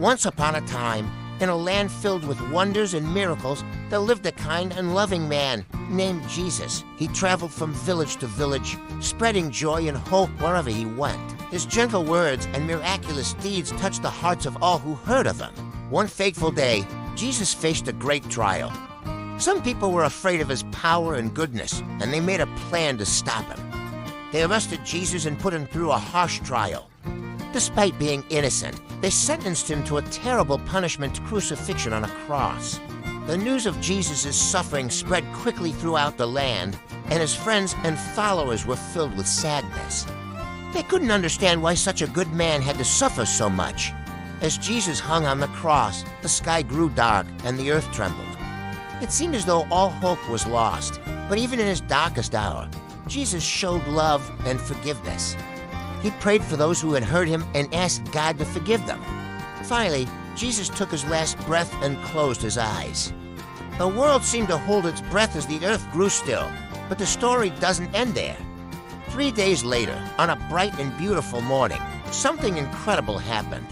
Once upon a time, in a land filled with wonders and miracles, there lived a kind and loving man named Jesus. He traveled from village to village, spreading joy and hope wherever he went. His gentle words and miraculous deeds touched the hearts of all who heard of him. One fateful day, Jesus faced a great trial. Some people were afraid of his power and goodness, and they made a plan to stop him. They arrested Jesus and put him through a harsh trial. Despite being innocent, they sentenced him to a terrible punishment, crucifixion on a cross. The news of Jesus' suffering spread quickly throughout the land, and his friends and followers were filled with sadness. They couldn't understand why such a good man had to suffer so much. As Jesus hung on the cross, the sky grew dark and the earth trembled. It seemed as though all hope was lost, but even in his darkest hour, Jesus showed love and forgiveness. He prayed for those who had hurt him and asked God to forgive them. Finally, Jesus took his last breath and closed his eyes. The world seemed to hold its breath as the earth grew still, but the story doesn't end there. 3 days later, on a bright and beautiful morning, something incredible happened.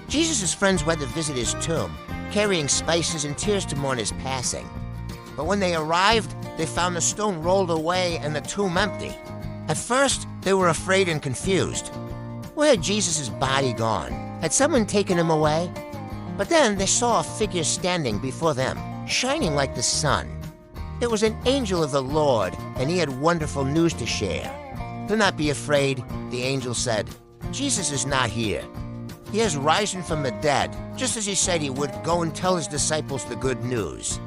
Jesus' friends went to visit his tomb, carrying spices and tears to mourn his passing. But when they arrived, they found the stone rolled away and the tomb empty. At first, they were afraid and confused. Where had Jesus' body gone? Had someone taken him away? But then they saw a figure standing before them, shining like the sun. It was an angel of the Lord, and he had wonderful news to share. "Do not be afraid," the angel said. "Jesus is not here. He has risen from the dead, just as he said he would. Go and tell his disciples the good news."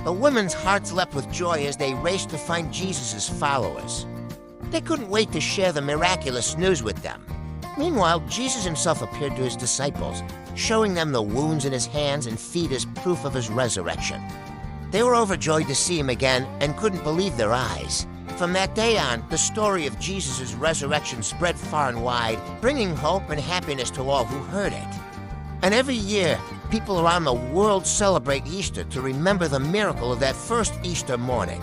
The women's hearts leapt with joy as they raced to find Jesus' followers. They couldn't wait to share the miraculous news with them. Meanwhile, Jesus himself appeared to his disciples, showing them the wounds in his hands and feet as proof of his resurrection. They were overjoyed to see him again and couldn't believe their eyes. From that day on, the story of Jesus' resurrection spread far and wide, bringing hope and happiness to all who heard it. And every year, people around the world celebrate Easter to remember the miracle of that first Easter morning.